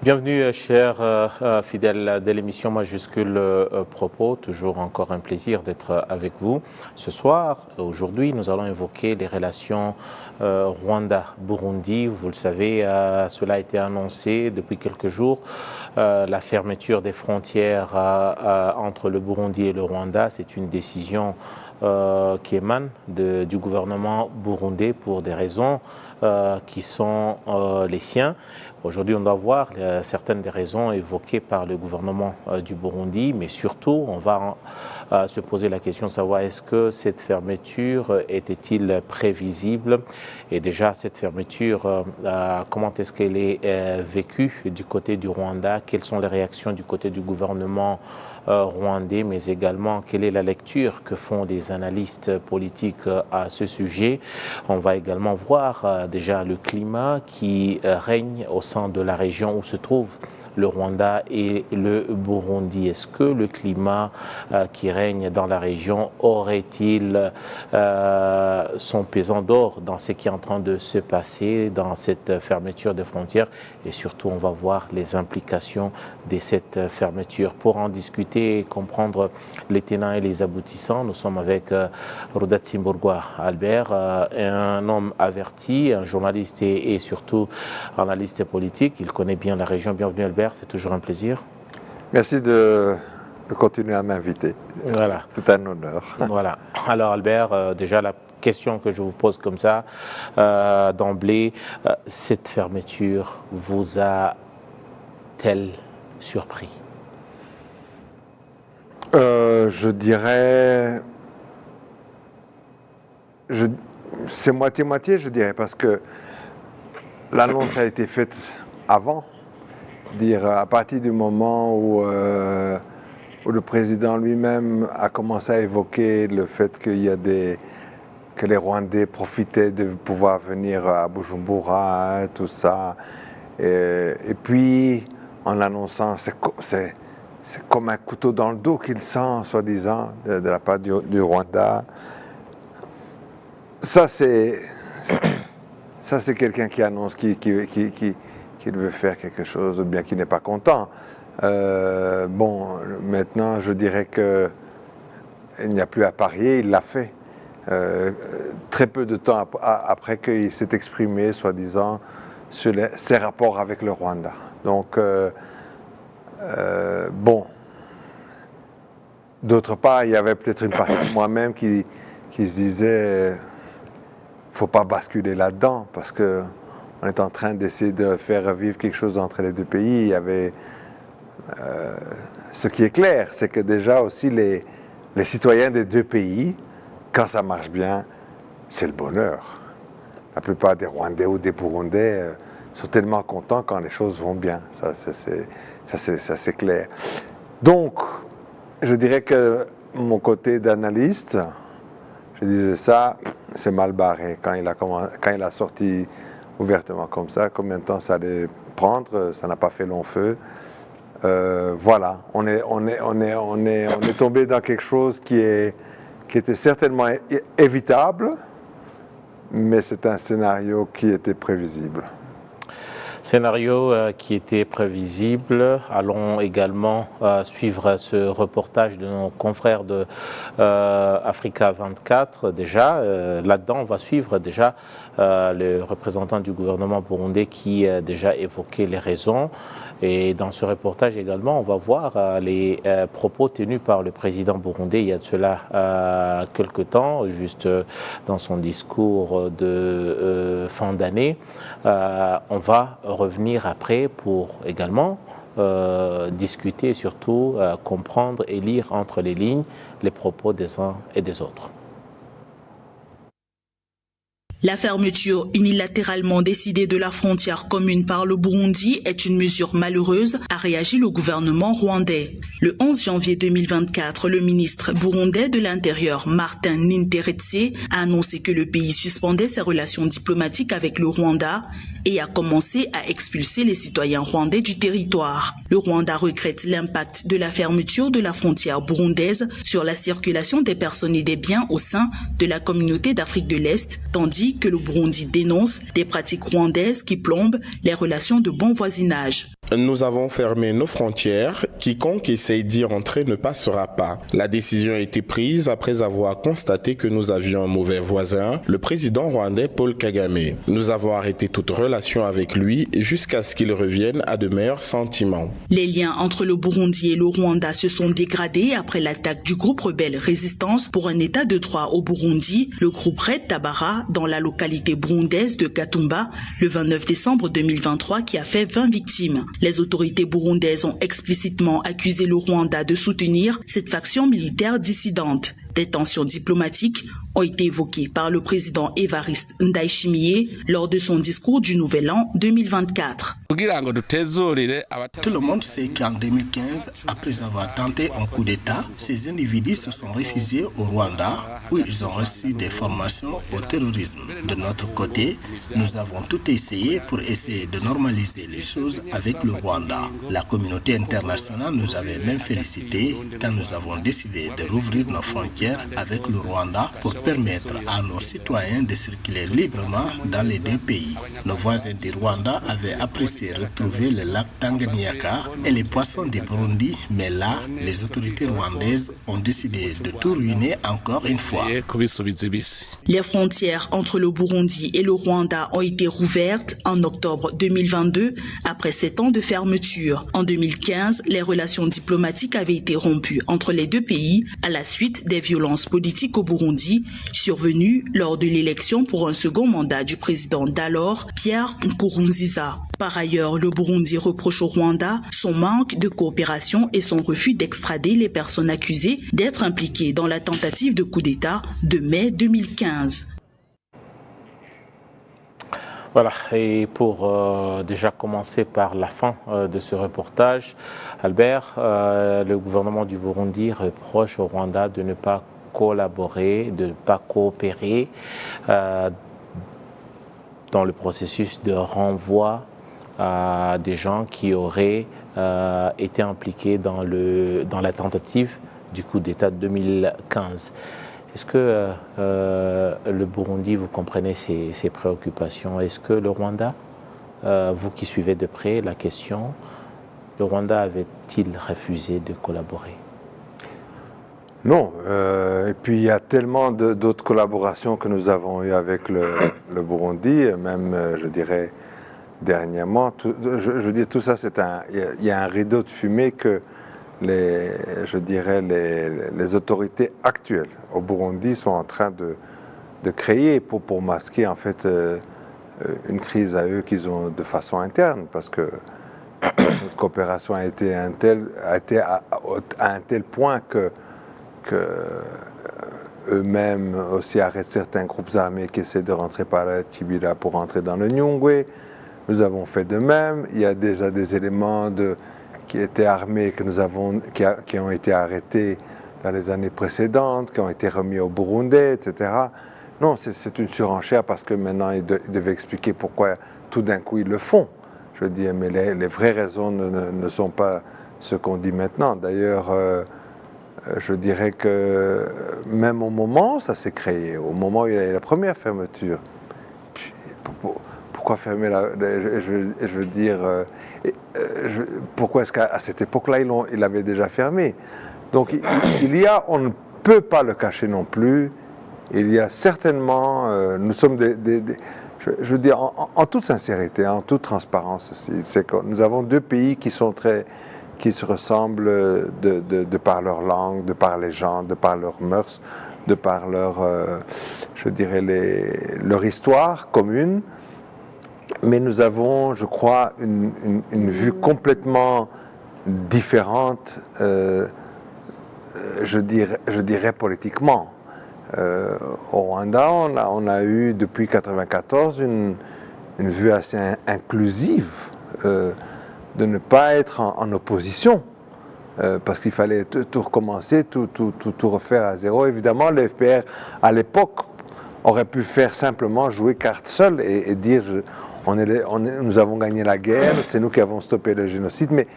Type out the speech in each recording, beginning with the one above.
Bienvenue, chers fidèles de l'émission Majuscule Propos. Toujours encore un plaisir d'être avec vous. Ce soir, aujourd'hui, nous allons évoquer les relations Rwanda-Burundi. Vous le savez, cela a été annoncé depuis quelques jours. La fermeture des frontières entre le Burundi et le Rwanda, c'est une décision qui émane du gouvernement burundais pour des raisons qui sont les siens. Aujourd'hui, on doit voir certaines des raisons évoquées par le gouvernement du Burundi, mais surtout, on va se poser la question de savoir est-ce que cette fermeture était-il prévisible? Et déjà, cette fermeture, comment est-ce qu'elle est vécue du côté du Rwanda? Quelles sont les réactions du côté du gouvernement rwandais, mais également quelle est la lecture que font les analystes politiques à ce sujet? On va également voir déjà le climat qui règne au sein de la région où se trouve le Rwanda et le Burundi. Est-ce que le climat qui règne dans la région aurait-il son pesant d'or dans ce qui est en train de se passer dans cette fermeture des frontières? Et surtout, on va voir les implications de cette fermeture. Pour en discuter et comprendre les tenants et les aboutissants, nous sommes avec Rudatsimburwa Albert, un homme averti, un journaliste et surtout analyste politique. Il connaît bien la région. Bienvenue Albert, c'est toujours un plaisir. Merci de continuer à m'inviter. Voilà. C'est un honneur. Voilà. Alors Albert, déjà la question que je vous pose comme ça, d'emblée, cette fermeture vous a-t-elle surpris? Je dirais... C'est moitié-moitié, je dirais, parce que l'annonce a été faite avant. Dire à partir du moment où le président lui-même a commencé à évoquer le fait que les Rwandais profitaient de pouvoir venir à Bujumbura, tout ça. Et puis, en l'annonçant, c'est comme un couteau dans le dos qu'il sent, soi-disant, de la part du Rwanda. Ça, c'est quelqu'un qui annonce qu'il veut faire quelque chose, ou bien qu'il n'est pas content. Bon, maintenant, je dirais qu'il n'y a plus à parier, il l'a fait. Très peu de temps après qu'il s'est exprimé, soi-disant, sur ses rapports avec le Rwanda. Donc, bon. D'autre part, il y avait peut-être une partie de moi-même qui se disait, faut pas basculer là-dedans, parce que on est en train d'essayer de faire revivre quelque chose entre les deux pays. Il y avait, ce qui est clair, c'est que déjà aussi les citoyens des deux pays, quand ça marche bien, c'est le bonheur. La plupart des Rwandais ou des Burundais sont tellement contents quand les choses vont bien. Ça c'est clair. Donc, je dirais que mon côté d'analyste, je disais ça, c'est mal barré. Quand il a sorti ouvertement comme ça, combien de temps ça allait prendre, ça n'a pas fait long feu. Voilà, on est tombé dans quelque chose qui était certainement évitable, mais c'est un scénario qui était prévisible. Scénario qui était prévisible. Allons également suivre ce reportage de nos confrères de Africa 24. Déjà, là-dedans, on va suivre déjà le représentant du gouvernement burundais qui déjà évoqué les raisons. Et dans ce reportage également, on va voir les propos tenus par le président burundais il y a de cela quelque temps, juste dans son discours de fin d'année. On va revenir après pour également discuter et surtout comprendre et lire entre les lignes les propos des uns et des autres. La fermeture unilatéralement décidée de la frontière commune par le Burundi est une mesure malheureuse, a réagi le gouvernement rwandais. Le 11 janvier 2024, le ministre burundais de l'Intérieur, Martin Ninteretse, a annoncé que le pays suspendait ses relations diplomatiques avec le Rwanda et a commencé à expulser les citoyens rwandais du territoire. Le Rwanda regrette l'impact de la fermeture de la frontière burundaise sur la circulation des personnes et des biens au sein de la communauté d'Afrique de l'Est, tandis ainsi que le Burundi dénonce des pratiques rwandaises qui plombent les relations de bon voisinage. Nous avons fermé nos frontières. Quiconque essaye d'y rentrer ne passera pas. La décision a été prise après avoir constaté que nous avions un mauvais voisin, le président rwandais Paul Kagame. Nous avons arrêté toute relation avec lui jusqu'à ce qu'il revienne à de meilleurs sentiments. Les liens entre le Burundi et le Rwanda se sont dégradés après l'attaque du groupe rebelle Résistance pour un état de droit au Burundi, le groupe Red Tabara, dans la localité burundaise de Gatumba, le 29 décembre 2023, qui a fait 20 victimes. Les autorités burundaises ont explicitement accusé le Rwanda de soutenir cette faction militaire dissidente. Des tensions diplomatiques ont été évoquées par le président Evariste Ndayishimiye lors de son discours du Nouvel An 2024. Tout le monde sait qu'en 2015, après avoir tenté un coup d'État, ces individus se sont réfugiés au Rwanda où ils ont reçu des formations au terrorisme. De notre côté, nous avons tout essayé pour essayer de normaliser les choses avec le Rwanda. La communauté internationale nous avait même félicité quand nous avons décidé de rouvrir nos frontières avec le Rwanda pour permettre à nos citoyens de circuler librement dans les deux pays. Nos voisins du Rwanda avaient apprécié retrouver le lac Tanganyika et les poissons du Burundi, mais là, les autorités rwandaises ont décidé de tout ruiner encore une fois. Les frontières entre le Burundi et le Rwanda ont été rouvertes en octobre 2022 après 7 ans de fermeture. En 2015, les relations diplomatiques avaient été rompues entre les deux pays à la suite des violences politiques au Burundi survenues lors de l'élection pour un second mandat du président d'alors, Pierre Nkurunziza. Par ailleurs, le Burundi reproche au Rwanda son manque de coopération et son refus d'extrader les personnes accusées d'être impliquées dans la tentative de coup d'État de mai 2015. Voilà, et pour déjà commencer par la fin de ce reportage, Albert, le gouvernement du Burundi reproche au Rwanda de ne pas collaborer, de ne pas coopérer dans le processus de renvoi des gens qui auraient été impliqués dans la tentative du coup d'État de 2015. Est-ce que le Burundi, vous comprenez ces préoccupations? Est-ce que le Rwanda, vous qui suivez de près la question, le Rwanda avait-il refusé de collaborer? Non, et puis il y a tellement d'autres collaborations que nous avons eues avec le Burundi, même je dirais dernièrement. Je veux dire, tout ça, il y a un rideau de fumée que les autorités actuelles au Burundi sont en train de créer pour masquer en fait une crise à eux qu'ils ont de façon interne, parce que notre coopération a été à un tel point que eux-mêmes aussi arrêtent certains groupes armés qui essaient de rentrer par la Tibila pour rentrer dans le Nyungwe. Nous avons fait de même. Il y a déjà des éléments qui étaient armés qui ont été arrêtés dans les années précédentes, qui ont été remis au Burundais, etc. Non, c'est une surenchère parce que maintenant ils devaient expliquer pourquoi tout d'un coup ils le font. Je veux dire, mais les vraies raisons ne sont pas ce qu'on dit maintenant. D'ailleurs, je dirais que même au moment où ça s'est créé, au moment où il y a eu la première fermeture, pourquoi fermer je veux dire, pourquoi est-ce qu'à cette époque-là, ils l'avaient déjà fermé? Donc on ne peut pas le cacher non plus, il y a certainement, nous sommes je veux dire, en toute sincérité, en toute transparence aussi, c'est que nous avons deux pays qui se ressemblent de par leur langue, de par les gens, de par leurs mœurs, de par je dirais, leur histoire commune. Mais nous avons, je crois, une vue complètement différente, je dirais politiquement. Au Rwanda, on a eu depuis 1994 une vue assez inclusive de ne pas être en opposition, parce qu'il fallait tout recommencer, tout refaire à zéro. Évidemment, le FPR, à l'époque, aurait pu faire simplement jouer carte seule et dire nous avons gagné la guerre, c'est nous qui avons stoppé le génocide, mais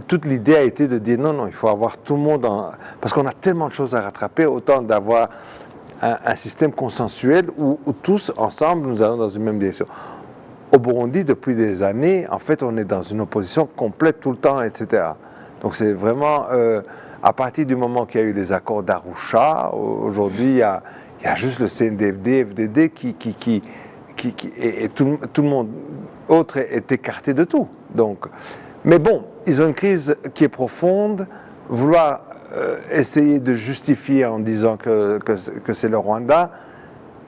toute l'idée a été de dire non, il faut avoir tout le monde parce qu'on a tellement de choses à rattraper, autant d'avoir un système consensuel où tous, ensemble, nous allons dans une même direction. Au Burundi, depuis des années, en fait, on est dans une opposition complète tout le temps, etc. Donc c'est vraiment, à partir du moment qu'il y a eu les accords d'Arusha, aujourd'hui, il y a juste le CNDD, FDD et tout le monde autre est écarté de tout. Donc, mais bon, ils ont une crise qui est profonde. Vouloir essayer de justifier en disant que c'est le Rwanda,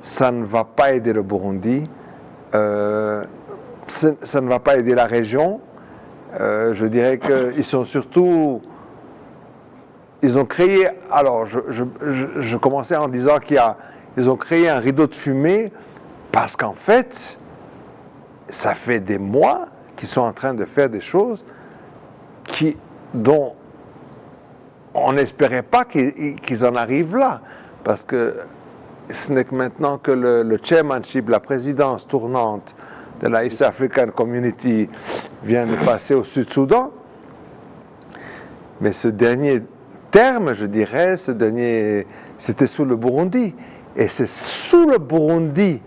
ça ne va pas aider le Burundi. Ça ne va pas aider la région. Je dirais qu'ils sont surtout... Ils ont créé... Alors, je commençais en disant qu'ils ont créé un rideau de fumée parce qu'en fait, ça fait des mois qu'ils sont en train de faire des choses dont on n'espérait pas qu'ils en arrivent là. Parce que ce n'est que maintenant que le chairmanship, la présidence tournante de la East African Community vient de passer au Sud-Soudan. Mais ce dernier terme, je dirais, c'était sous le Burundi. Et c'est sous le Burundi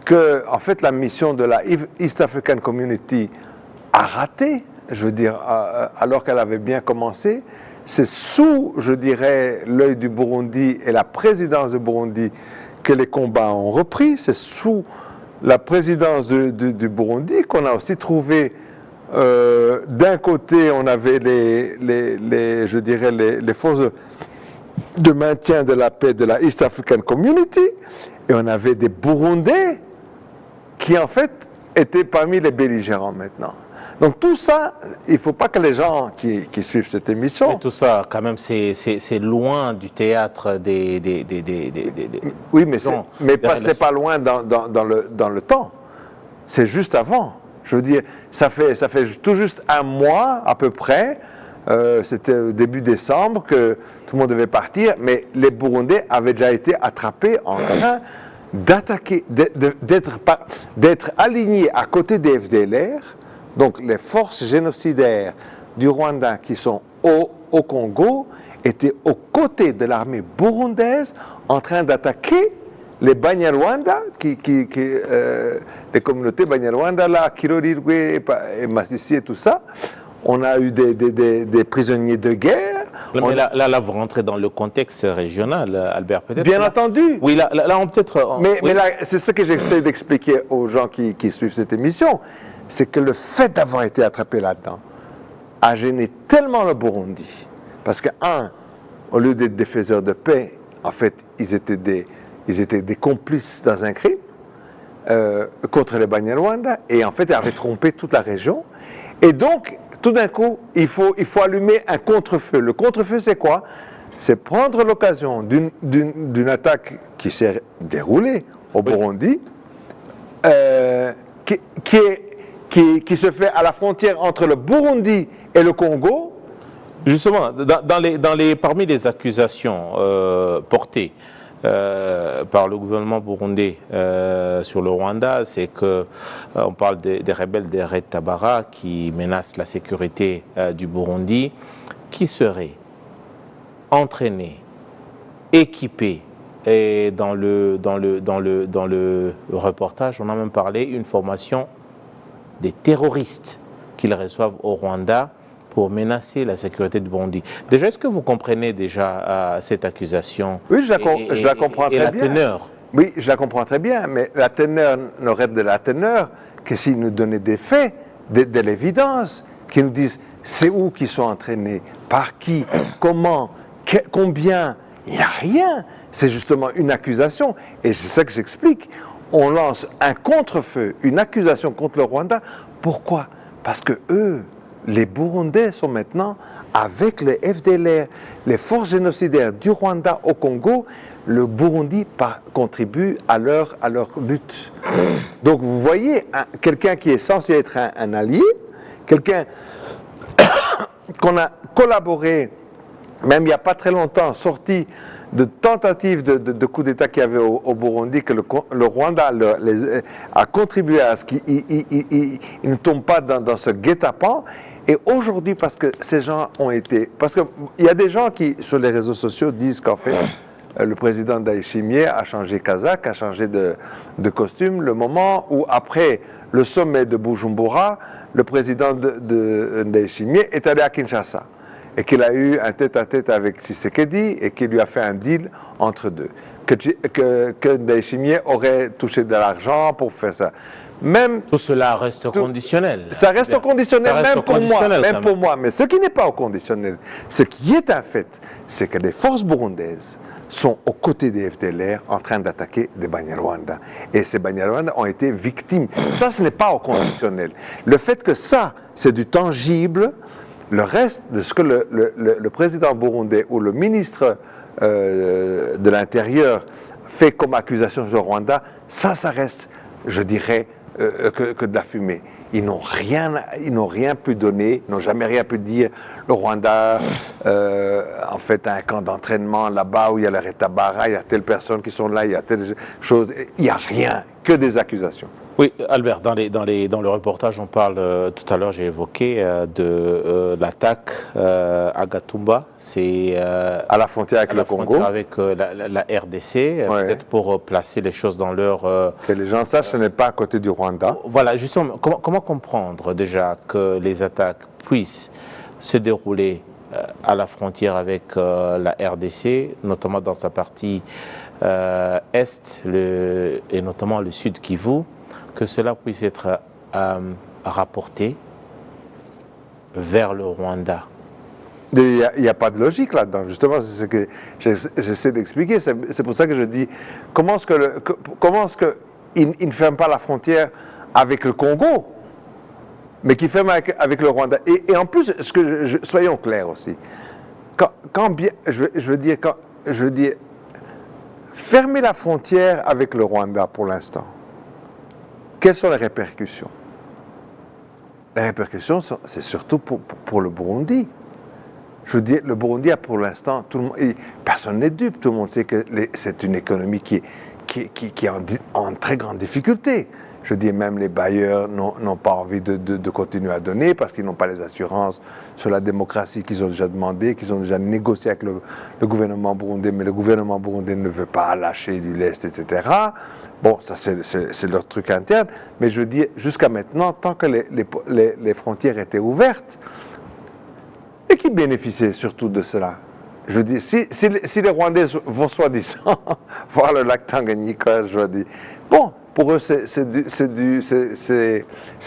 que, en fait, la mission de la East African Community a raté, je veux dire, alors qu'elle avait bien commencé. C'est sous, je dirais, l'œil du Burundi et la présidence du Burundi que les combats ont repris. C'est sous la présidence du Burundi qu'on a aussi trouvé, d'un côté, on avait les forces de maintien de la paix de la East African Community, et on avait des Burundais qui, en fait, étaient parmi les belligérants maintenant. Donc tout ça, il ne faut pas que les gens qui suivent cette émission... Mais tout ça, quand même, c'est loin du théâtre des oui, mais c'est pas loin dans le temps. C'est juste avant. Je veux dire, ça fait tout juste un mois à peu près, c'était au début décembre que tout le monde devait partir, mais les Burundais avaient déjà été attrapés en train d'attaquer, d'être alignés à côté des FDLR. Donc les forces génocidaires du Rwanda qui sont au Congo étaient aux côtés de l'armée burundaise en train d'attaquer les Banyarwanda, les communautés Banyarwanda, là, Kirorirwe et Masisi et tout ça. On a eu des prisonniers de guerre. Mais là, vous rentrez dans le contexte régional, Albert, peut-être. Bien entendu. Oui, là on peut-être... Mais là, c'est ce que j'essaie d'expliquer aux gens qui suivent cette émission. C'est que le fait d'avoir été attrapé là-dedans a gêné tellement le Burundi. Parce que, au lieu d'être des faiseurs de paix, en fait, ils étaient des complices dans un crime contre les Banyarwanda, et en fait, ils avaient trompé toute la région. Et donc, tout d'un coup, il faut allumer un contre-feu. Le contre-feu, c'est quoi? C'est prendre l'occasion d'une attaque qui s'est déroulée au Burundi, qui se fait à la frontière entre le Burundi et le Congo. Justement, parmi les accusations portées par le gouvernement burundais sur le Rwanda, c'est qu'on parle des rebelles des Red Tabara qui menacent la sécurité du Burundi, qui seraient entraînés, équipés. Et dans le reportage, on a même parlé une formation des terroristes qu'ils reçoivent au Rwanda pour menacer la sécurité du Burundi. Déjà, est-ce que vous comprenez déjà cette accusation? Oui, je la comprends très bien. Et la teneur? Oui, je la comprends très bien, mais la teneur n'aurait de la teneur que s'ils nous donnaient des faits, de l'évidence, qui nous disent c'est où qu'ils sont entraînés, par qui, comment, combien. Il n'y a rien. C'est justement une accusation. Et c'est ça que j'explique. On lance un contre-feu, une accusation contre le Rwanda. Pourquoi? Parce que eux, les Burundais, sont maintenant avec le FDLR, les forces génocidaires du Rwanda au Congo. Le Burundi contribue à leur lutte. Donc vous voyez, quelqu'un qui est censé être un allié, quelqu'un qu'on a collaboré, même il n'y a pas très longtemps, sorti de tentatives de coup d'État qu'il y avait au Burundi, que le Rwanda a contribué à ce qu'ils ne tombent pas dans ce guet-apens. Et aujourd'hui, parce que ces gens ont été... Parce qu'il y a des gens qui, sur les réseaux sociaux, disent qu'en fait, le président Ndayishimiye a changé kazakh, a changé de costume, le moment où, après le sommet de Bujumbura, le président de Ndayishimiye est allé à Kinshasa et qu'il a eu un tête-à-tête avec Tshisekedi et qu'il lui a fait un deal entre deux. Que Ndayishimiye aurait touché de l'argent pour faire ça. Même tout cela reste conditionnel. Ça reste conditionnel, même pour moi. Mais ce qui n'est pas au conditionnel, ce qui est un fait, c'est que les forces burundaises sont aux côtés des FDLR en train d'attaquer des Banyarwanda. Et ces Banyarwanda ont été victimes. Ça, ce n'est pas au conditionnel. Le fait que ça, c'est du tangible, le reste de ce que le président burundais ou le ministre de l'Intérieur fait comme accusation sur le Rwanda, ça reste, je dirais, que de la fumée. Ils n'ont rien pu donner, ils n'ont jamais rien pu dire. Le Rwanda, en fait, a un camp d'entraînement là-bas où il y a le Retabara, il y a telles personnes qui sont là, il y a telle chose. Il n'y a rien, que des accusations. Oui, Albert, dans le reportage, on parle, tout à l'heure j'ai évoqué de l'attaque à Gatumba, c'est à la frontière avec le Congo, avec la RDC, ouais. Peut-être pour placer les choses dans leur... que les gens sachent, ce n'est pas à côté du Rwanda. Voilà, justement, comment comprendre déjà que les attaques puissent se dérouler à la frontière avec la RDC, notamment dans sa partie est, et notamment le sud Kivu, que cela puisse être rapporté vers le Rwanda. Il n'y a pas de logique là-dedans. Justement, c'est ce que j'essaie d'expliquer. C'est pour ça que je dis, comment est-ce qu'ils ne ferment pas la frontière avec le Congo, mais qu'ils ferment avec le Rwanda. Et en plus, soyons clairs aussi, je veux dire, fermer la frontière avec le Rwanda pour l'instant, quelles sont les répercussions? Les répercussions, c'est surtout pour le Burundi. Je veux dire, le Burundi a pour l'instant, personne n'est dupe, tout le monde sait que c'est une économie qui est en très grande difficulté. Je dis même les bailleurs n'ont pas envie de continuer à donner parce qu'ils n'ont pas les assurances sur la démocratie qu'ils ont déjà demandé, qu'ils ont déjà négocié avec le gouvernement burundais, mais le gouvernement burundais ne veut pas lâcher du lest, etc. Bon, ça c'est leur truc interne, mais je veux dire, jusqu'à maintenant, tant que les frontières étaient ouvertes, et qui bénéficiaient surtout de cela? Je veux dire, si les Rwandais vont soi-disant voir le lac Tanganyika, je veux dire, bon, pour eux, c'est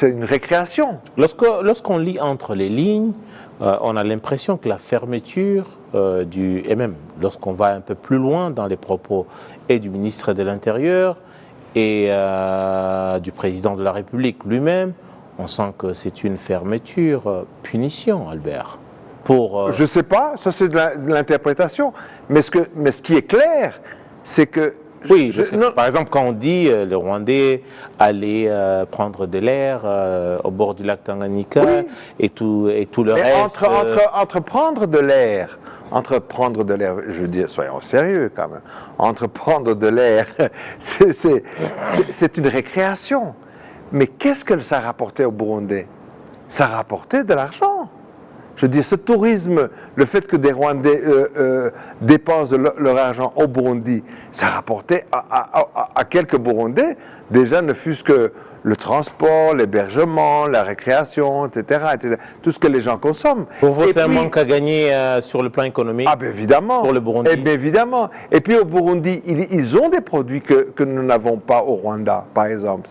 une récréation. Lorsqu'on lit entre les lignes, on a l'impression que la fermeture et même lorsqu'on va un peu plus loin dans les propos et du ministre de l'Intérieur et du président de la République lui-même, on sent que c'est une fermeture punition, Albert. Je ne sais pas, ça c'est de l'interprétation, mais ce qui est clair, c'est que... Oui, par exemple, quand on dit le Rwandais allait prendre de l'air au bord du lac Tanganyika, oui, et tout le reste... Entre prendre de l'air, je veux dire, soyons sérieux quand même, entre prendre de l'air, c'est une récréation. Mais qu'est-ce que ça rapportait aux Burundais? Ça rapportait de l'argent. Je dis, ce tourisme, le fait que des Rwandais dépensent leur argent au Burundi, ça rapportait à quelques Burundais, déjà ne fût-ce que le transport, l'hébergement, la récréation, etc., tout ce que les gens consomment. Pour vous, c'est un manque à gagner sur le plan économique? Ah, bien évidemment. Pour le Burundi? Eh bien évidemment. Et puis au Burundi, ils ont des produits que nous n'avons pas au Rwanda, par exemple.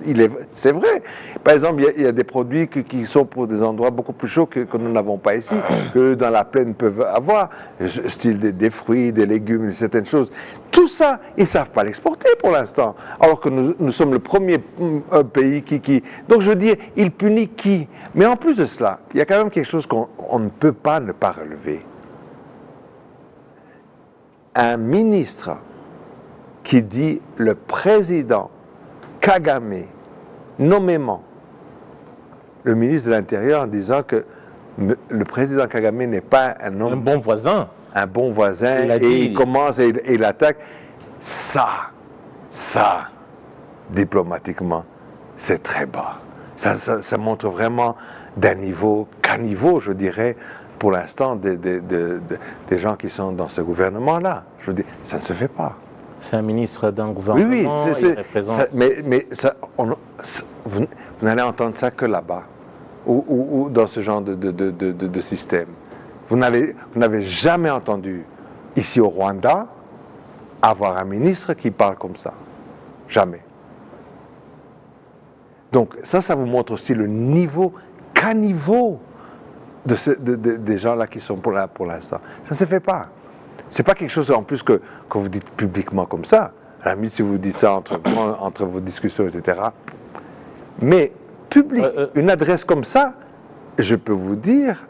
C'est vrai. Par exemple, il y a des produits qui sont pour des endroits beaucoup plus chauds que nous n'avons pas ici, que dans la plaine peuvent avoir, style des fruits, des légumes, certaines choses. Tout ça, ils ne savent pas l'exporter pour l'instant. Alors que nous sommes le premier pays qui... Donc je veux dire, il punit qui? Mais en plus de cela, il y a quand même quelque chose qu'on ne peut pas ne pas relever. Un ministre qui dit le président Kagame, nommément, le ministre de l'Intérieur en disant que le président Kagame n'est pas un homme... Un bon voisin. Un bon voisin, il commence et il attaque. Ça, diplomatiquement, c'est très bas. Ça montre vraiment d'un niveau, caniveau, je dirais, pour l'instant, des gens qui sont dans ce gouvernement-là. Je veux dire, ça ne se fait pas. C'est un ministre d'un gouvernement, Oui, il représente... vous n'allez entendre ça que là-bas, ou dans ce genre de système. Vous n'avez jamais entendu, ici au Rwanda, avoir un ministre qui parle comme ça. Jamais. Donc ça vous montre aussi le niveau, caniveau des gens-là qui sont là pour l'instant. Ça ne se fait pas. Ce n'est pas quelque chose en plus que vous dites publiquement comme ça. À la limite, si vous dites ça entre vos discussions, etc. Mais public, une adresse comme ça, je peux vous dire,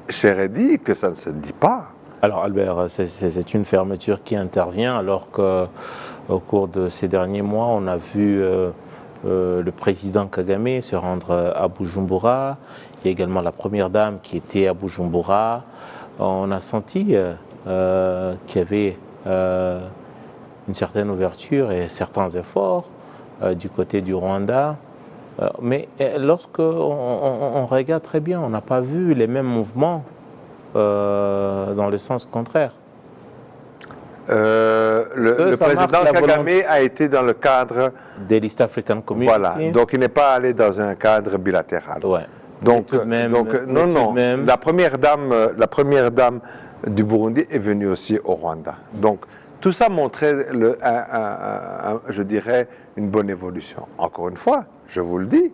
cher Eddy, que ça ne se dit pas. Alors Albert, c'est une fermeture qui intervient alors qu'au cours de ces derniers mois, on a vu le président Kagame se rendre à Bujumbura. Il y a également la première dame qui était à Bujumbura. On a senti qu'il y avait une certaine ouverture et certains efforts du côté du Rwanda. Mais lorsque on regarde très bien, on n'a pas vu les mêmes mouvements dans le sens contraire. Le président Kagame a été dans le cadre de l'East African Community. Voilà, donc il n'est pas allé dans un cadre bilatéral. Ouais. Donc la première dame du Burundi est venue aussi au Rwanda. Donc tout ça montrait, je dirais, une bonne évolution. Encore une fois, je vous le dis,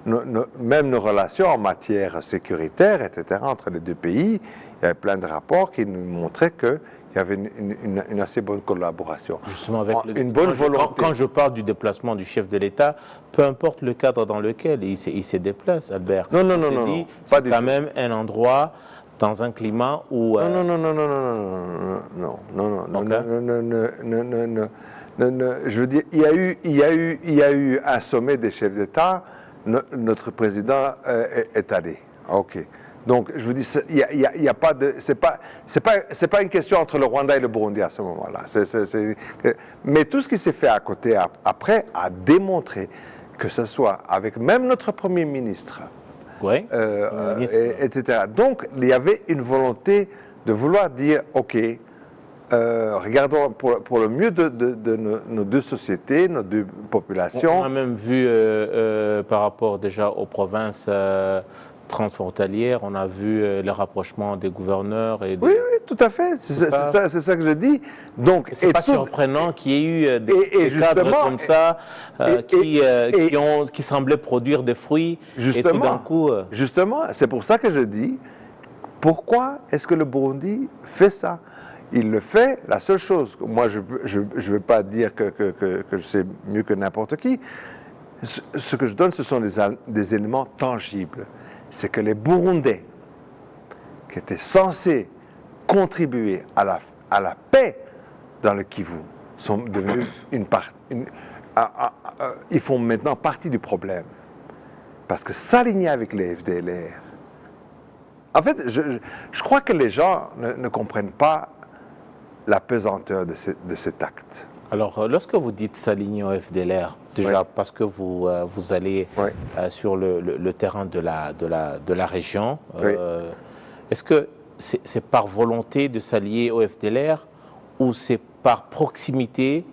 même nos relations en matière sécuritaire, etc., entre les deux pays, il y avait plein de rapports qui nous montraient qu'il y avait une assez bonne collaboration. Justement, avec une bonne volonté. Quand je parle du déplacement du chef de l'État, peu importe le cadre dans lequel il se déplace, Albert. Non. C'est quand même un endroit dans un climat où... Non. Je veux dire, il y a eu un sommet des chefs d'État. Notre président est allé. Ok. Donc, je vous dis, il y a pas de, c'est pas une question entre le Rwanda et le Burundi à ce moment-là. Mais tout ce qui s'est fait à côté après a démontré que ce soit avec même notre premier ministre, oui, etc. Donc, il y avait une volonté de vouloir dire, ok, regardons pour le mieux de nos deux sociétés, nos deux populations. On a même vu par rapport déjà aux provinces transfrontalières, on a vu le rapprochement des gouverneurs. Oui, tout à fait, c'est ça que je dis. Donc, c'est pas surprenant qu'il y ait eu des cadres comme ça qui semblaient produire des fruits. Justement, et tout d'un coup, justement, c'est pour ça que je dis, pourquoi est-ce que le Burundi fait ça? Il le fait, la seule chose, moi je ne veux pas dire que je sais mieux que n'importe qui, ce que je donne, ce sont des éléments tangibles. C'est que les Burundais, qui étaient censés contribuer à la paix dans le Kivu, sont devenus ils font maintenant partie du problème. Parce que s'aligner avec les FDLR, en fait, je crois que les gens ne comprennent pas la pesanteur de cet acte. Alors, lorsque vous dites s'aligner au FDLR, déjà parce que vous allez sur le terrain de la région, est-ce que c'est par volonté de s'allier au FDLR ou c'est par proximité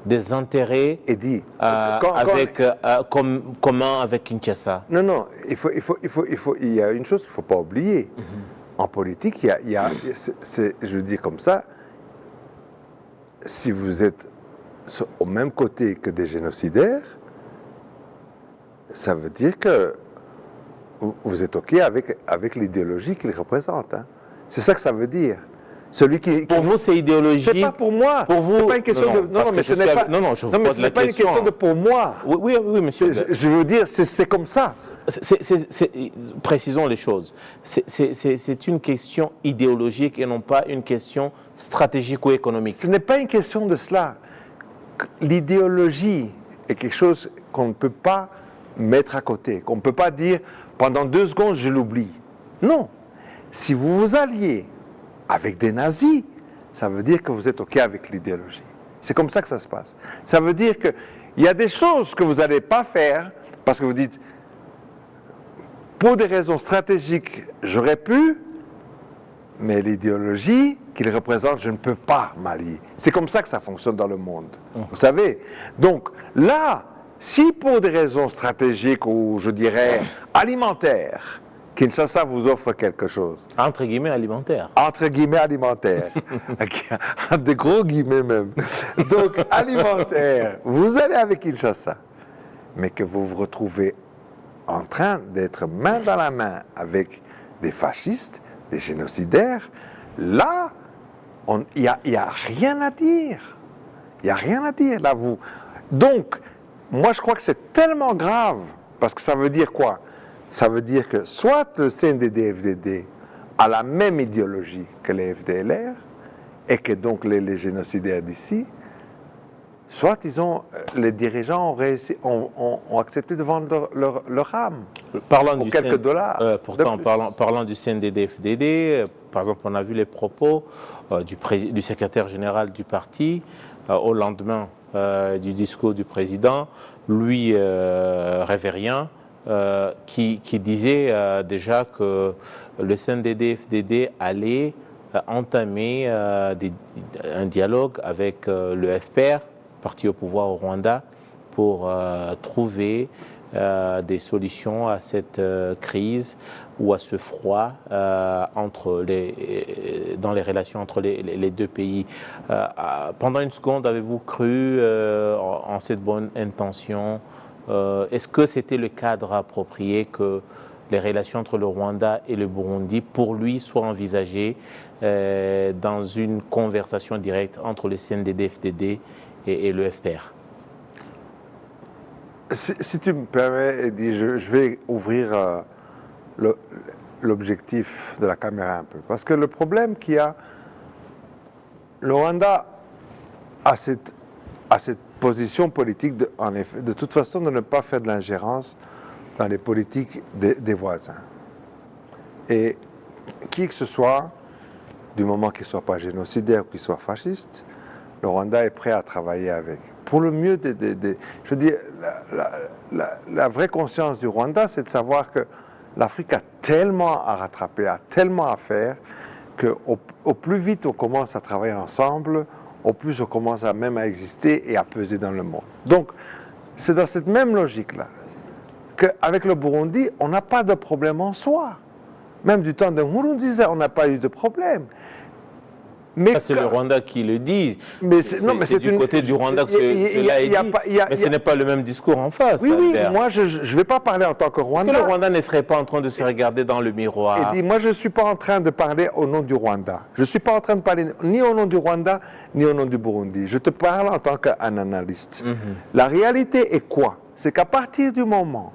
des intérêts communs avec Kinshasa? Non, il y a une chose qu'il ne faut pas oublier. En politique, je veux dire comme ça, si vous êtes au même côté que des génocidaires, ça veut dire que vous êtes OK avec l'idéologie qu'ils représentent. Hein. C'est ça que ça veut dire. Pour vous, c'est idéologie. C'est pas pour moi. Pour vous, c'est pas une question de. Non, mais ce n'est pas. Non, je vous pose la question. Ce n'est pas une question de pour moi. Oui, monsieur. Je veux dire, c'est comme ça. Précisons les choses. C'est une question idéologique et non pas une question stratégique ou économique. Ce n'est pas une question de cela. L'idéologie est quelque chose qu'on ne peut pas mettre à côté, qu'on ne peut pas dire pendant 2 secondes je l'oublie. Non. Si vous vous alliez avec des nazis, ça veut dire que vous êtes OK avec l'idéologie. C'est comme ça que ça se passe. Ça veut dire qu'il y a des choses que vous n'allez pas faire parce que vous dites pour des raisons stratégiques, j'aurais pu, mais l'idéologie qu'il représente, je ne peux pas m'allier. C'est comme ça que ça fonctionne dans le monde. Vous savez? Donc là, si pour des raisons stratégiques ou je dirais alimentaires, Kinshasa vous offre quelque chose. Entre guillemets alimentaire. Entre guillemets alimentaire. Des gros guillemets même. Donc alimentaire, vous allez avec Kinshasa, mais que vous vous retrouvez en train d'être main dans la main avec des fascistes, des génocidaires, là, il n'y a rien à dire. Il n'y a rien à dire, là, vous. Donc, moi, je crois que c'est tellement grave, parce que ça veut dire quoi? Ça veut dire que soit le CNDD-FDD a la même idéologie que les FDLR, et que donc les génocidaires d'ici, soit les dirigeants ont accepté de vendre leur âme pour quelques dollars. Pourtant, parlant du CNDD-FDD, par exemple, on a vu les propos du secrétaire général du parti au lendemain du discours du président, lui révérien, qui disait déjà que le CNDD-FDD allait entamer un dialogue avec le FPR, parti au pouvoir au Rwanda, pour trouver des solutions à cette crise ou à ce froid dans les relations entre les deux pays. Pendant une seconde, avez-vous cru en cette bonne intention? Est-ce que c'était le cadre approprié que les relations entre le Rwanda et le Burundi, pour lui, soient envisagées dans une conversation directe entre le CNDD-FDD et le FPR? Si tu me permets, Eddy, je vais ouvrir l'objectif de la caméra un peu. Parce que le problème qu'il y a, le Rwanda a cette position politique, en effet, de toute façon, de ne pas faire de l'ingérence dans les politiques des voisins. Et qui que ce soit, du moment qu'il ne soit pas génocidaire ou qu'il soit fasciste, le Rwanda est prêt à travailler avec. Pour le mieux je veux dire, la vraie conscience du Rwanda, c'est de savoir que l'Afrique a tellement à rattraper, a tellement à faire, qu'au plus vite on commence à travailler ensemble, au plus on commence même à exister et à peser dans le monde. Donc, c'est dans cette même logique-là qu'avec le Burundi, on n'a pas de problème en soi. Même du temps de Nkurunziza, on n'a pas eu de problème. Mais c'est le Rwanda qui le dit. C'est du côté du Rwanda que cela est dit. Mais ce n'est pas le même discours en face. Oui, moi je ne vais pas parler en tant que Rwanda. Est-ce que le Rwanda ne serait pas en train de se regarder dans le miroir? Et moi je ne suis pas en train de parler au nom du Rwanda. Je ne suis pas en train de parler ni au nom du Rwanda, ni au nom du Burundi. Je te parle en tant qu'un analyste. La réalité est quoi? C'est qu'à partir du moment,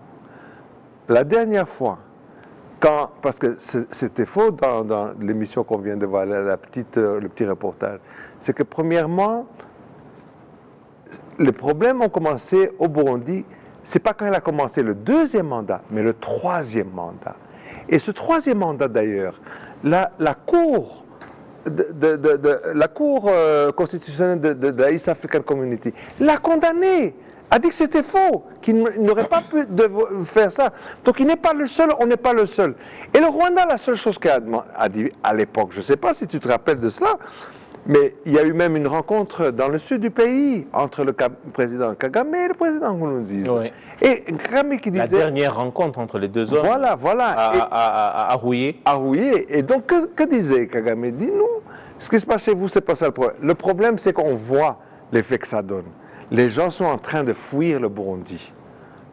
la dernière fois, parce que c'était faux dans l'émission qu'on vient de voir, le petit reportage, c'est que premièrement, les problèmes ont commencé au Burundi, c'est pas quand il a commencé le deuxième mandat, mais le troisième mandat. Et ce troisième mandat d'ailleurs, la Cour constitutionnelle de la East African Community l'a condamné, a dit que c'était faux, qu'il n'aurait pas pu faire ça. Donc il n'est pas le seul, on n'est pas le seul. Et le Rwanda, la seule chose qu'il a dit à l'époque, je ne sais pas si tu te rappelles de cela, mais il y a eu même une rencontre dans le sud du pays entre le président Kagame et le président Nkurunziza. Oui. Et Kagame qui disait... La dernière rencontre entre les deux hommes. Voilà. À Rouillé. À Rouillé. Et donc, que disait Kagame? Il dit, non, ce qui se passe chez vous, ce n'est pas ça le problème. Le problème, c'est qu'on voit l'effet que ça donne. Les gens sont en train de fuir le Burundi.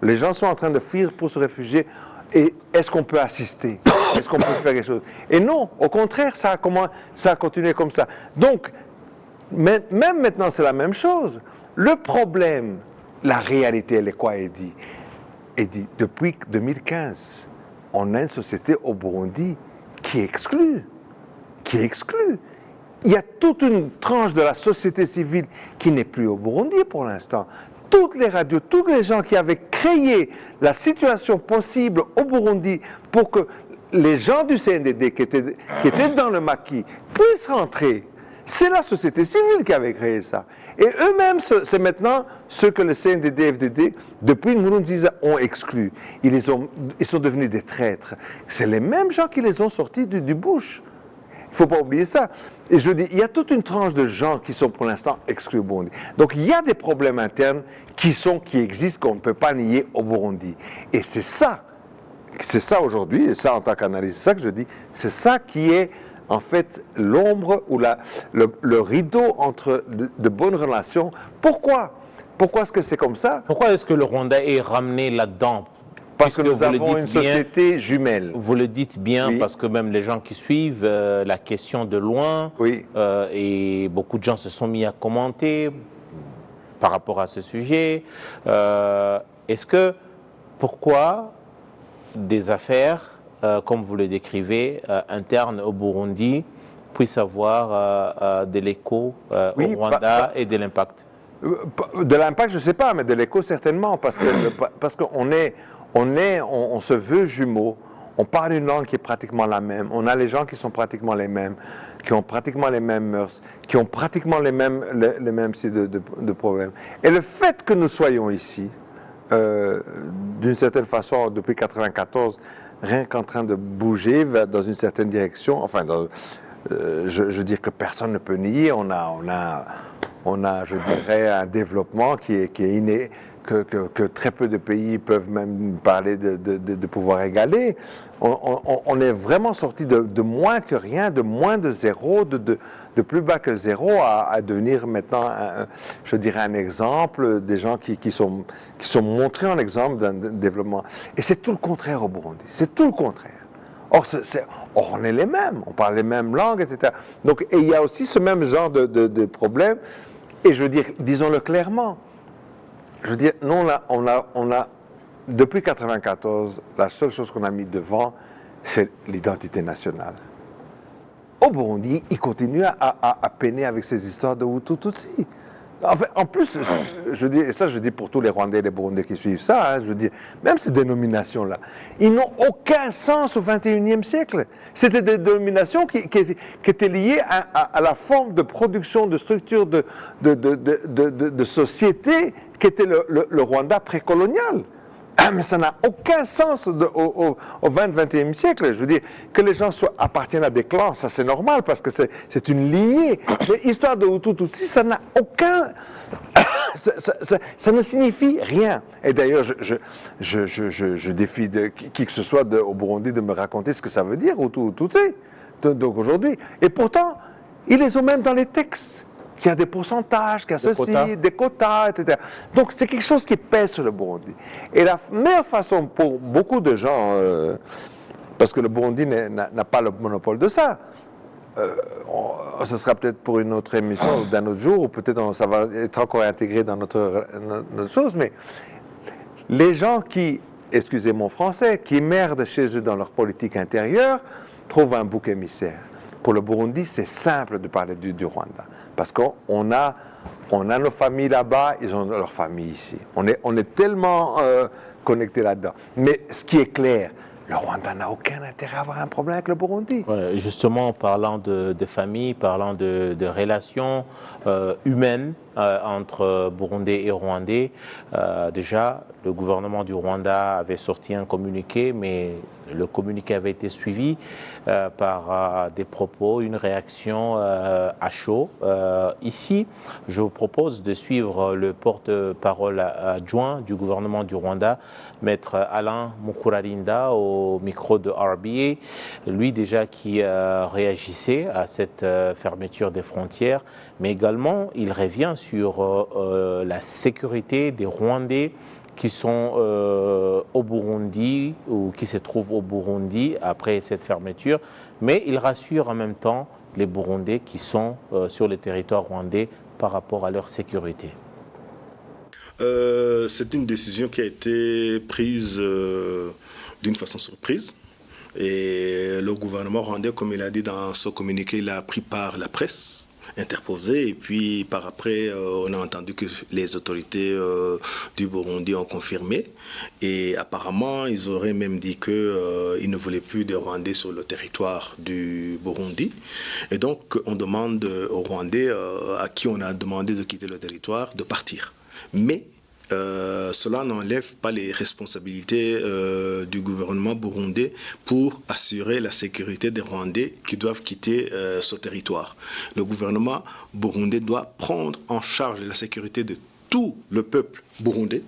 Les gens sont en train de fuir pour se réfugier. Et est-ce qu'on peut assister? Est-ce qu'on peut faire quelque chose? Et non, au contraire, ça a continué comme ça. Donc, même maintenant, c'est la même chose. Le problème, la réalité, elle est quoi, Eddy? Eddy, depuis 2015, on a une société au Burundi qui est exclue. Il y a toute une tranche de la société civile qui n'est plus au Burundi pour l'instant. Toutes les radios, tous les gens qui avaient créé la situation possible au Burundi pour que les gens du CNDD qui étaient dans le maquis puissent rentrer. C'est la société civile qui avait créé ça. Et eux-mêmes, c'est maintenant ceux que le CNDD-FDD, depuis Nkurunziza, ont exclus. Ils sont devenus des traîtres. C'est les mêmes gens qui les ont sortis du bush. Il ne faut pas oublier ça. Et je dis, il y a toute une tranche de gens qui sont pour l'instant exclus au Burundi. Donc il y a des problèmes internes qui existent, qu'on ne peut pas nier au Burundi. Et c'est ça aujourd'hui, et ça en tant qu'analyste, c'est ça que je dis, c'est ça qui est en fait l'ombre ou le rideau entre de bonnes relations. Pourquoi est-ce que c'est comme ça? Pourquoi est-ce que le Rwanda est ramené là-dedans? Parce que nous avons une société jumelle. Vous le dites bien, oui. Parce que même les gens qui suivent la question de loin, oui. Et beaucoup de gens se sont mis à commenter par rapport à ce sujet. Pourquoi des affaires, comme vous le décrivez, internes au Burundi, puissent avoir de l'écho au Rwanda et de l'impact? De l'impact, je ne sais pas, mais de l'écho certainement, parce qu'on se veut jumeaux, on parle une langue qui est pratiquement la même, on a les gens qui sont pratiquement les mêmes, qui ont pratiquement les mêmes mœurs, qui ont pratiquement les mêmes types de problèmes. Et le fait que nous soyons ici, d'une certaine façon, depuis 1994, rien qu'en train de bouger dans une certaine direction, enfin, je dis que personne ne peut nier, on a, je dirais, un développement qui est inné, que très peu de pays peuvent même parler de pouvoir égaler. On est vraiment sorti de moins que rien, de moins de zéro, de plus bas que zéro, à devenir maintenant, je dirais, un exemple des gens qui sont montrés en exemple d'un développement. Et c'est tout le contraire au Burundi, c'est tout le contraire. Or, on est les mêmes, on parle les mêmes langues, etc. Donc, et il y a aussi ce même genre de problème, et je veux dire, disons-le clairement, je veux dire, nous, on a depuis 1994, la seule chose qu'on a mis devant, c'est l'identité nationale. Au Burundi, ils continuent à peiner avec ces histoires de Hutu-Tutsi. En plus, je dis, et ça je dis pour tous les Rwandais et les Burundais qui suivent ça, je veux dire, même ces dénominations-là, ils n'ont aucun sens au XXIe siècle. C'était des dénominations qui étaient liées à la forme de production, de structure de société qu'était le Rwanda précolonial. Mais ça n'a aucun sens au XXe siècle. Je veux dire, que les gens appartiennent à des clans, ça c'est normal parce que c'est une lignée. Mais l'histoire de Hutu-Tutsi, ça n'a aucun... ça ne signifie rien. Et d'ailleurs, je défie qui que ce soit au Burundi de me raconter ce que ça veut dire, Hutu-Tutsi, donc aujourd'hui. Et pourtant, ils les ont même dans les textes. Qu'il y a des pourcentages, qu'il y a ceci, des quotas, etc. Donc c'est quelque chose qui pèse sur le Burundi. Et la meilleure façon pour beaucoup de gens, parce que le Burundi n'a pas le monopole de ça, ce sera peut-être pour une autre émission d'un autre jour, ou peut-être ça va être encore intégré dans notre chose, mais les gens qui, excusez mon français, qui merdent chez eux dans leur politique intérieure, trouvent un bouc émissaire. Pour le Burundi, c'est simple de parler du Rwanda. Parce qu'on a nos familles là-bas, ils ont leurs familles ici. On est tellement connectés là-dedans. Mais ce qui est clair, le Rwanda n'a aucun intérêt à avoir un problème avec le Burundi. Ouais, justement, parlant de famille, parlant de relations humaines entre Burundais et Rwandais, déjà, le gouvernement du Rwanda avait sorti un communiqué, mais le communiqué avait été suivi par des propos, une réaction à chaud. Ici, je vous propose de suivre le porte-parole adjoint du gouvernement du Rwanda, Maître Alain Mukurarinda, au micro de RBA, lui déjà qui réagissait à cette fermeture des frontières, mais également il revient sur la sécurité des Rwandais qui sont au Burundi ou qui se trouvent au Burundi après cette fermeture, mais il rassure en même temps les Burundais qui sont sur le territoire rwandais par rapport à leur sécurité. C'est une décision qui a été prise d'une façon surprise. Et le gouvernement rwandais, comme il a dit dans son communiqué, il a pris par la presse. interposé. Et puis, par après, on a entendu que les autorités du Burundi ont confirmé. Et apparemment, ils auraient même dit qu'ils ne voulaient plus de Rwandais sur le territoire du Burundi. Et donc, on demande aux Rwandais à qui on a demandé de quitter le territoire de partir. Mais cela n'enlève pas les responsabilités du gouvernement burundais pour assurer la sécurité des Rwandais qui doivent quitter ce territoire. Le gouvernement burundais doit prendre en charge la sécurité de tout le peuple burundais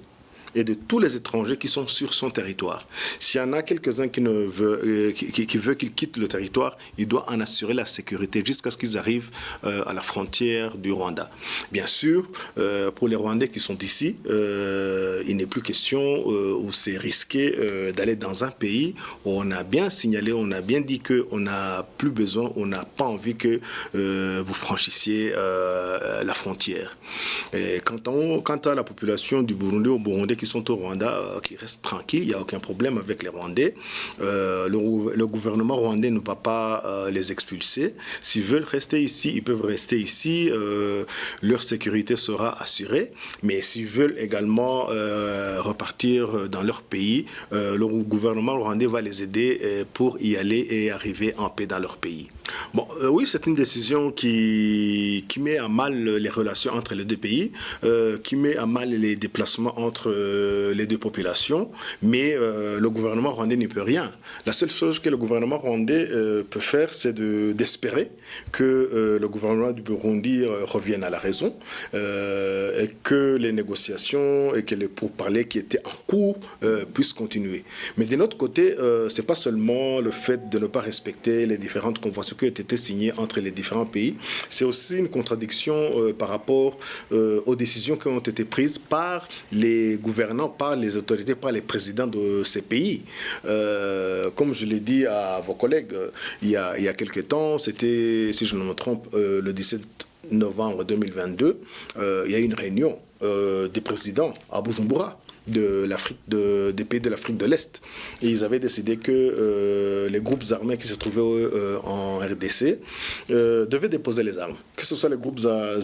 et de tous les étrangers qui sont sur son territoire. S'il y en a quelques-uns qui veulent qu'ils quittent le territoire, il doit en assurer la sécurité jusqu'à ce qu'ils arrivent à la frontière du Rwanda. Bien sûr, pour les Rwandais qui sont ici, il n'est plus question où c'est risqué d'aller dans un pays où on a bien signalé, on a bien dit qu'on n'a plus besoin, on n'a pas envie que vous franchissiez la frontière. Et quant à la population du Burundi, au Burundi qui sont au Rwanda, qui restent tranquilles, il n'y a aucun problème avec les Rwandais. Le gouvernement rwandais ne va pas les expulser. S'ils veulent rester ici, ils peuvent rester ici. Leur sécurité sera assurée. Mais s'ils veulent également repartir dans leur pays, le gouvernement rwandais va les aider pour y aller et arriver en paix dans leur pays. Bon, oui, c'est une décision qui met à mal les relations entre les deux pays, qui met à mal les déplacements entre les deux populations, mais le gouvernement rwandais n'y peut rien. La seule chose que le gouvernement rwandais peut faire, c'est d'espérer que le gouvernement du Burundi revienne à la raison, et que les négociations et que les pourparlers qui étaient en cours puissent continuer. Mais de notre côté, c'est pas seulement le fait de ne pas respecter les différentes conventions qui ont été signées entre les différents pays, c'est aussi une contradiction par rapport aux décisions qui ont été prises par les gouvernants, par les autorités, par les présidents de ces pays. Comme je l'ai dit à vos collègues, il y a quelques temps, c'était, si je ne me trompe, le 17 novembre 2022, il y a eu une réunion des présidents à Bujumbura, des pays de l'Afrique de l'Est. Et ils avaient décidé que les groupes armés qui se trouvaient en RDC devaient déposer les armes. Que ce soit les groupes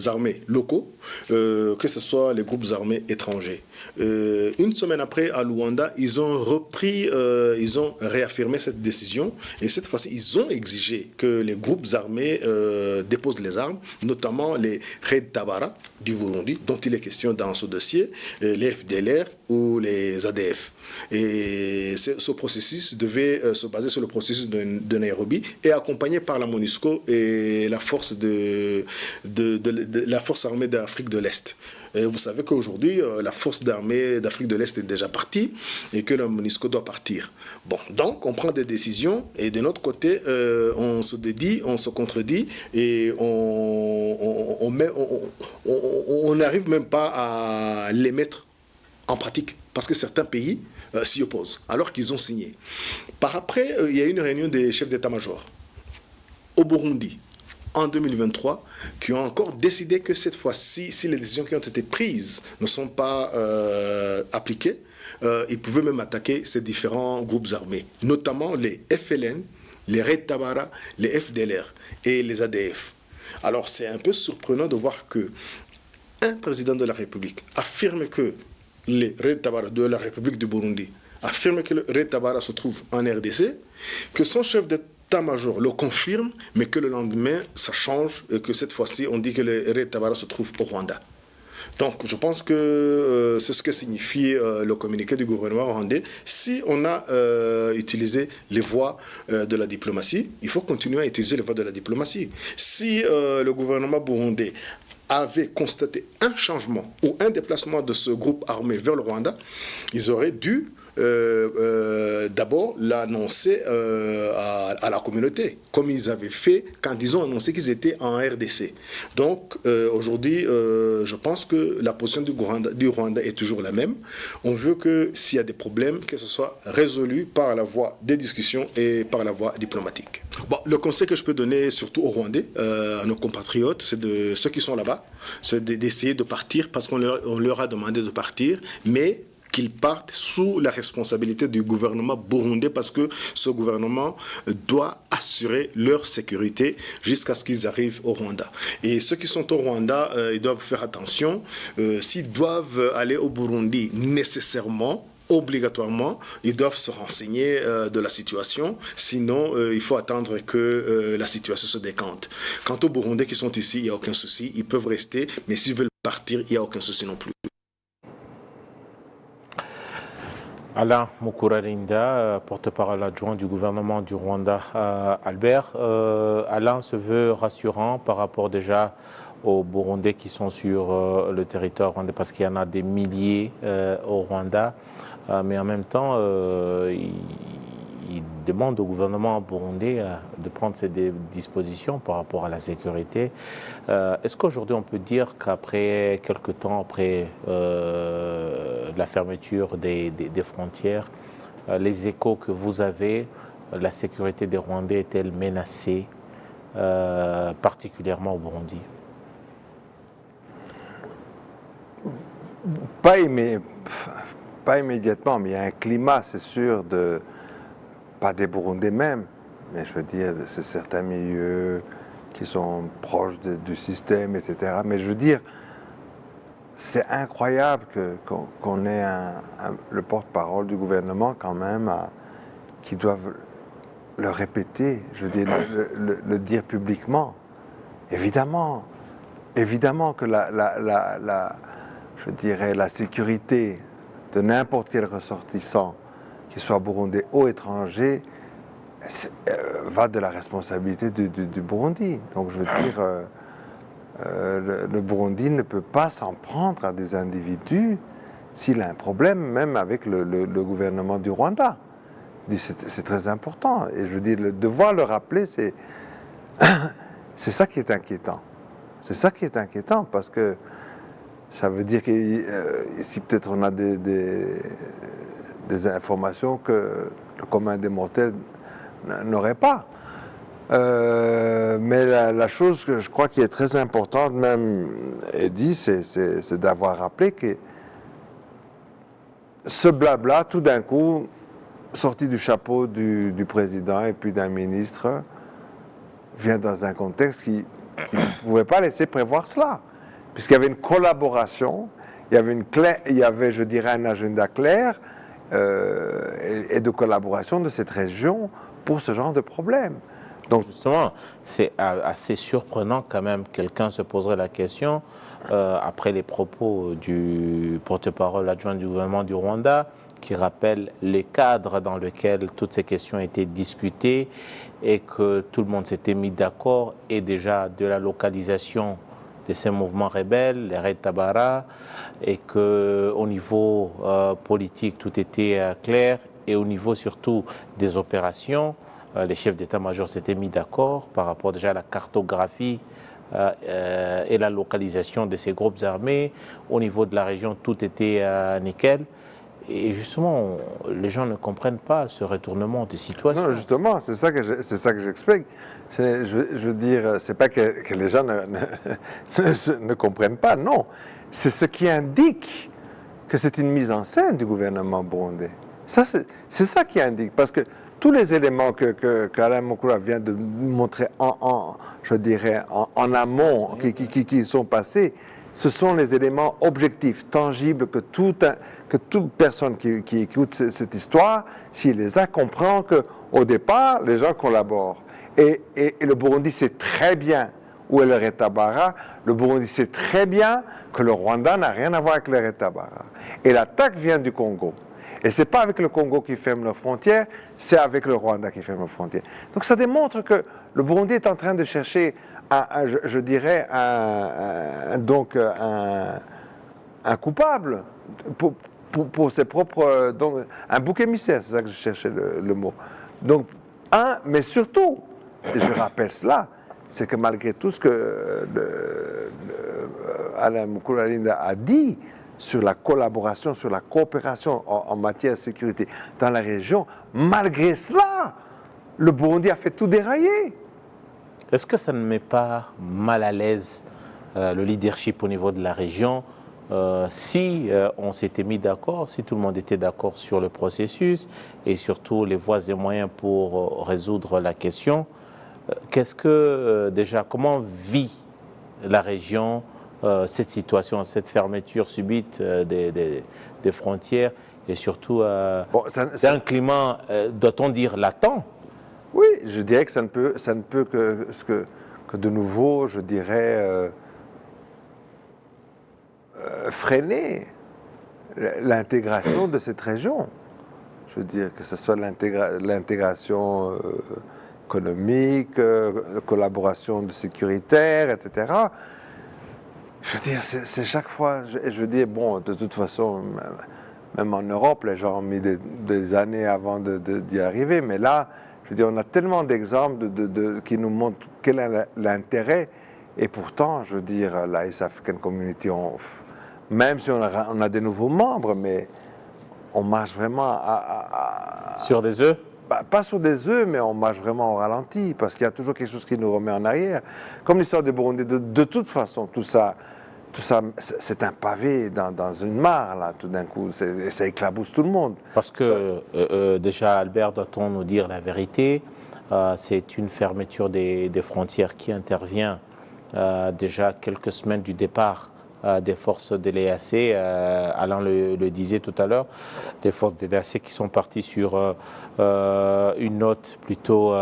armés locaux, que ce soit les groupes armés étrangers. Une semaine après, à Luanda, ils ont réaffirmé cette décision. Et cette fois-ci, ils ont exigé que les groupes armés déposent les armes, notamment les Red Tabara du Burundi, dont il est question dans ce dossier, les FDLR ou les ADF. Et ce processus devait se baser sur le processus de Nairobi et accompagné par la MONUSCO et la force la force armée d'Afrique de l'Est. Et vous savez qu'aujourd'hui, la force d'armée d'Afrique de l'Est est déjà partie et que la MONUSCO doit partir. Bon, donc on prend des décisions et de notre côté, on se dédie, on se contredit et on n'arrive même pas à les mettre en pratique parce que certains pays s'y opposent alors qu'ils ont signé. Par après, il y a eu une réunion des chefs d'état-major au Burundi en 2023 qui ont encore décidé que cette fois-ci, si les décisions qui ont été prises ne sont pas appliquées, ils pouvaient même attaquer ces différents groupes armés, notamment les FLN, les Red Tabara, les FDLR et les ADF. Alors c'est un peu surprenant de voir que un président de la République affirme que les Red Tabara de la République du Burundi affirme que le Red Tabara se trouve en RDC, que son chef d'état-major le confirme, mais que le lendemain, ça change et que cette fois-ci, on dit que le Red Tabara se trouve au Rwanda. Donc, je pense que c'est ce que signifie le communiqué du gouvernement rwandais. Si on a utilisé les voies de la diplomatie, il faut continuer à utiliser les voies de la diplomatie. Si le gouvernement burundais avait constaté un changement ou un déplacement de ce groupe armé vers le Rwanda, ils auraient dû d'abord l'annoncer à la communauté, comme ils avaient fait quand ils ont annoncé qu'ils étaient en RDC. Donc aujourd'hui, je pense que la position du Rwanda est toujours la même. On veut que s'il y a des problèmes, que ce soit résolu par la voie des discussions et par la voie diplomatique. Bon, le conseil que je peux donner surtout aux Rwandais, à nos compatriotes, c'est de ceux qui sont là-bas, c'est d'essayer de partir parce qu'on leur a demandé de partir, mais qu'ils partent sous la responsabilité du gouvernement burundais parce que ce gouvernement doit assurer leur sécurité jusqu'à ce qu'ils arrivent au Rwanda. Et ceux qui sont au Rwanda, ils doivent faire attention. S'ils doivent aller au Burundi nécessairement, obligatoirement, ils doivent se renseigner de la situation, sinon il faut attendre que la situation se décante. Quant aux Burundais qui sont ici, il n'y a aucun souci, ils peuvent rester, mais s'ils veulent partir, il n'y a aucun souci non plus. Alain Mukurarinda, porte-parole adjoint du gouvernement du Rwanda, Albert. Alain se veut rassurant par rapport déjà aux Burundais qui sont sur le territoire rwandais, parce qu'il y en a des milliers au Rwanda, mais en même temps, il demande au gouvernement burundais de prendre ses dispositions par rapport à la sécurité. Est-ce qu'aujourd'hui on peut dire qu'après quelques temps, après la fermeture des frontières, les échos que vous avez, la sécurité des Rwandais est-elle menacée, particulièrement au Burundi? Pas immédiatement, mais il y a un climat, c'est sûr, pas des Burundais même, mais je veux dire, c'est certains milieux qui sont proches du système, etc. Mais je veux dire, c'est incroyable qu'on ait le porte-parole du gouvernement quand même qui doivent le répéter, je veux dire, le dire publiquement. Évidemment que je dirais, la sécurité de n'importe quel ressortissant, qu'il soit burundais ou étranger, va de la responsabilité du Burundi. Donc je veux dire, le Burundi ne peut pas s'en prendre à des individus s'il a un problème, même avec le gouvernement du Rwanda. C'est très important. Et je veux dire, devoir le rappeler, c'est ça qui est inquiétant. C'est ça qui est inquiétant, parce que ça veut dire qu'ici, peut-être, on a des informations que le commun des mortels n'aurait pas. Mais la chose que je crois qui est très importante, même Eddy, c'est d'avoir rappelé que ce blabla, tout d'un coup, sorti du chapeau du président et puis d'un ministre, vient dans un contexte qui ne pouvait pas laisser prévoir cela. Puisqu'il y avait une collaboration, il y avait, je dirais, un agenda clair et de collaboration de cette région pour ce genre de problème. Donc justement, c'est assez surprenant quand même. Quelqu'un se poserait la question, après les propos du porte-parole adjoint du gouvernement du Rwanda, qui rappelle les cadres dans lesquels toutes ces questions étaient discutées et que tout le monde s'était mis d'accord, et déjà de la localisation de ces mouvements rebelles, les Red Tabara, et qu'au niveau politique, tout était clair, et au niveau surtout des opérations, les chefs d'état-major s'étaient mis d'accord par rapport déjà à la cartographie et la localisation de ces groupes armés. Au niveau de la région, tout était nickel. Et justement, les gens ne comprennent pas ce retournement de situation. Non, justement, c'est ça que j'explique. Je veux dire, c'est pas que les gens ne comprennent pas, non. C'est ce qui indique que c'est une mise en scène du gouvernement burundais. C'est ça qui indique, parce que tous les éléments qu'Alain Mukura vient de montrer je dirais, en amont, qui sont passés, ce sont les éléments objectifs, tangibles, que toute personne qui écoute cette histoire, s'il les a, comprend qu'au départ, les gens collaborent. Et le Burundi sait très bien où est le Red Tabara. Le Burundi sait très bien que le Rwanda n'a rien à voir avec le Red Tabara. Et l'attaque vient du Congo. Et ce n'est pas avec le Congo qui ferme leurs frontières, c'est avec le Rwanda qui ferme leurs frontières. Donc ça démontre que le Burundi est en train de chercher je dirais, un coupable pour ses propres... Donc, un bouc émissaire, c'est ça que je cherchais le mot. Donc, mais surtout, et je rappelle cela, c'est que malgré tout ce que Alain Mukurarinda a dit sur la collaboration, sur la coopération en matière de sécurité dans la région, malgré cela, le Burundi a fait tout dérailler. Est-ce que ça ne met pas mal à l'aise le leadership au niveau de la région si on s'était mis d'accord, si tout le monde était d'accord sur le processus et surtout les voies et moyens pour résoudre la question, comment vit la région cette situation, cette fermeture subite des frontières et surtout c'est un climat, doit-on dire, latent? Oui, je dirais que ça ne peut que de nouveau, je dirais, freiner l'intégration de cette région. Je veux dire que ce soit l'intégration économique, collaboration sécuritaire, etc. Je veux dire, c'est chaque fois, je veux dire, bon, de toute façon, même en Europe, les gens ont mis des années avant d'y arriver, mais là, je veux dire, on a tellement d'exemples qui nous montrent quel est l'intérêt, et pourtant, je veux dire, la East African Community, même si on a des nouveaux membres, mais on marche vraiment sur des œufs? Pas sur des œufs, mais on marche vraiment au ralenti, parce qu'il y a toujours quelque chose qui nous remet en arrière. Comme l'histoire du Burundi, de toute façon, tout ça, c'est un pavé dans une mare, là, tout d'un coup. Ça éclabousse tout le monde. Parce que, déjà, Albert, doit-on nous dire la vérité, c'est une fermeture des frontières qui intervient déjà quelques semaines du départ des forces de l'EAC. Alain le disait tout à l'heure, des forces de l'EAC qui sont parties sur une note plutôt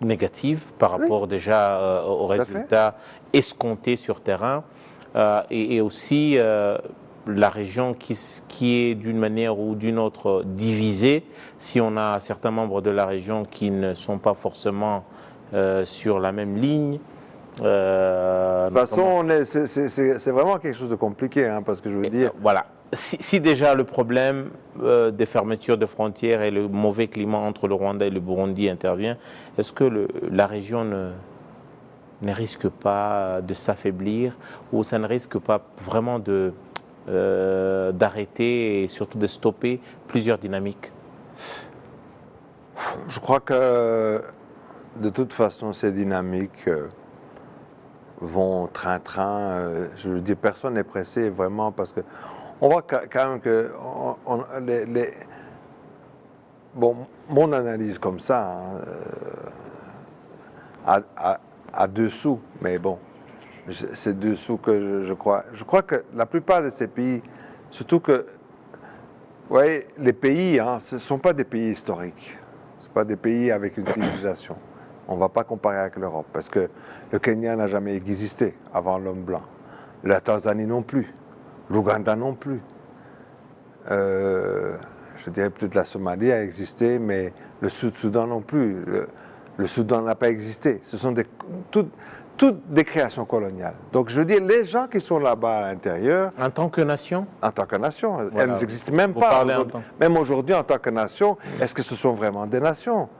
négative par rapport déjà aux résultats escomptés sur terrain, et aussi la région qui est d'une manière ou d'une autre divisée. Si on a certains membres de la région qui ne sont pas forcément sur la même ligne. De toute façon, c'est vraiment quelque chose de compliqué, hein, parce que je veux dire... Voilà. Si déjà le problème des fermetures de frontières et le mauvais climat entre le Rwanda et le Burundi intervient, est-ce que la région ne risque pas de s'affaiblir, ou ça ne risque pas vraiment d'arrêter et surtout de stopper plusieurs dynamiques? Je crois que de toute façon, ces dynamiques vont train-train. Je veux dire, personne n'est pressé vraiment, parce que on voit quand même que bon, mon analyse comme ça, à dessous, mais bon, c'est dessous que je crois. Je crois que la plupart de ces pays, surtout que, vous voyez, les pays, hein, ce ne sont pas des pays historiques. Ce ne sont pas des pays avec une civilisation. On ne va pas comparer avec l'Europe, parce que le Kenya n'a jamais existé avant l'homme blanc. La Tanzanie non plus. L'Ouganda non plus. Je dirais peut-être la Somalie a existé, mais le Sud-Soudan non plus. Le Soudan n'a pas existé. Ce sont toutes des créations coloniales. Donc je veux dire, les gens qui sont là-bas à l'intérieur... En tant que nation? En tant que nation. Voilà. Elles n'existent même Vous pas. Même aujourd'hui, en tant que nation, est-ce que ce sont vraiment des nations?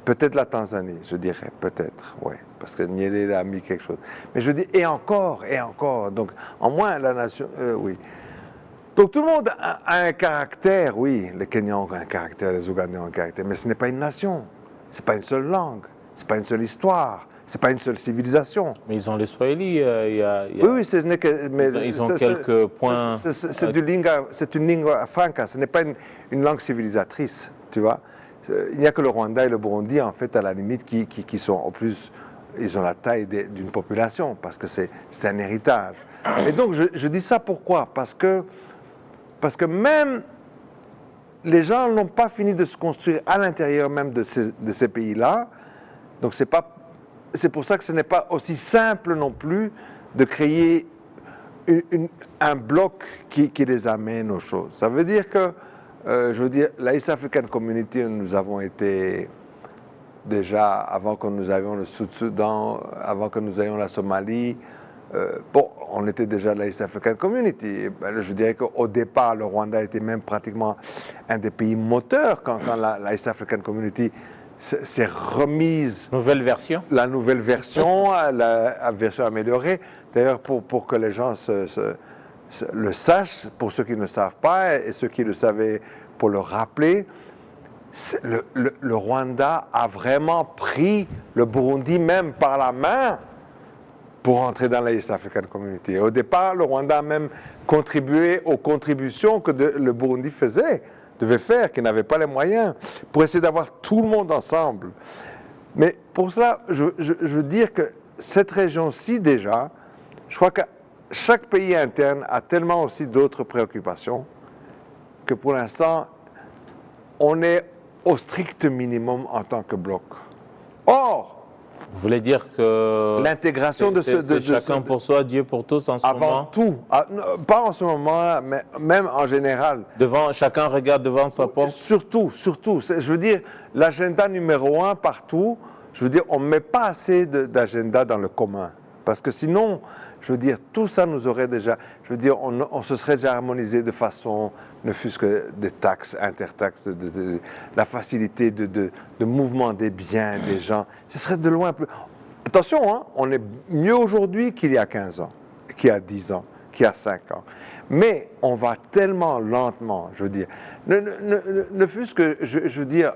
Peut-être la Tanzanie, je dirais, peut-être, oui, parce que Nyerere a mis quelque chose. Mais je dis, et encore, donc, en moins, la nation, oui. Donc, tout le monde a un caractère, oui, les Kenyans ont un caractère, les Ougandais ont un caractère, mais ce n'est pas une nation, ce n'est pas une seule langue, ce n'est pas une seule histoire, ce n'est pas une seule civilisation. Mais ils ont les Swahili, Oui, ce n'est que... Mais ils ont quelques points... C'est une lingua franca, ce n'est pas une langue civilisatrice, tu vois. Il n'y a que le Rwanda et le Burundi, en fait, à la limite, qui sont, en plus, ils ont la taille d'une population, parce que c'est un héritage. Et donc, je dis ça pourquoi? Parce que même les gens n'ont pas fini de se construire à l'intérieur même de ces pays-là. Donc, c'est pour ça que ce n'est pas aussi simple non plus de créer un bloc qui les amène aux choses. Ça veut dire que je veux dire, la East African Community, nous avons été déjà, avant que nous avions le Sud-Soudan, avant que nous ayons la Somalie, bon, on était déjà la East African Community. Je dirais qu'au départ, le Rwanda était même pratiquement un des pays moteurs quand la East African Community s'est remise. Nouvelle version? La nouvelle version, la version améliorée. D'ailleurs, pour que les gens le sachent, pour ceux qui ne savent pas, et ceux qui le savaient pour le rappeler, le Rwanda a vraiment pris le Burundi même par la main pour entrer dans la East African Community. Au départ, le Rwanda a même contribué aux contributions que le Burundi devait faire, qui n'avait pas les moyens, pour essayer d'avoir tout le monde ensemble. Mais pour cela, je veux dire que cette région-ci, déjà, je crois que chaque pays interne a tellement aussi d'autres préoccupations que pour l'instant, on est au strict minimum en tant que bloc. Or, vous voulez dire que l'intégration de chacun pour soi, Dieu pour tous en ce moment? Avant tout, pas en ce moment, mais même en général. Chacun regarde devant sa porte? Surtout. Je veux dire, l'agenda numéro 1 partout, je veux dire, on ne met pas assez d'agenda dans le commun. Parce que sinon, je veux dire, tout ça nous aurait déjà... Je veux dire, on se serait déjà harmonisé de façon, ne fût-ce que des taxes, intertaxes, la facilité de mouvement des biens, des gens. Ce serait de loin plus... Attention, hein, on est mieux aujourd'hui qu'il y a 15 ans, qu'il y a 10 ans, qu'il y a 5 ans. Mais on va tellement lentement, je veux dire. Ne fût-ce que, je veux dire,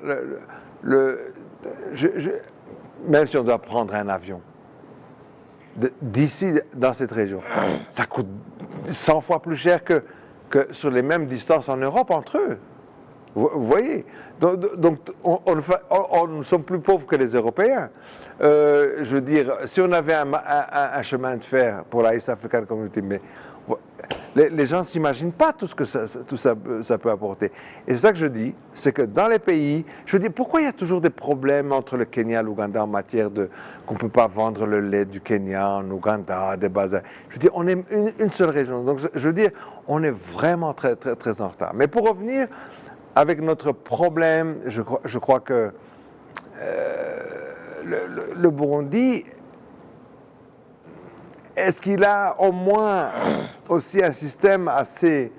même si on doit prendre un avion, d'ici, dans cette région, ça coûte 100 fois plus cher que sur les mêmes distances en Europe entre eux. Vous voyez? Donc nous sommes plus pauvres que les Européens. Je veux dire, si on avait un chemin de fer pour la East African Community, mais les gens ne s'imaginent pas tout ce que ça peut apporter. Et c'est ça que je dis, c'est que dans les pays, je veux dire, pourquoi il y a toujours des problèmes entre le Kenya et l'Ouganda en matière qu'on ne peut pas vendre le lait du Kenya en Ouganda, des bazars. Je veux dire, on est une seule région. Donc, je veux dire, on est vraiment très, très, très en retard. Mais pour revenir avec notre problème, je crois que le Burundi... Est-ce qu'il a au moins aussi un système assez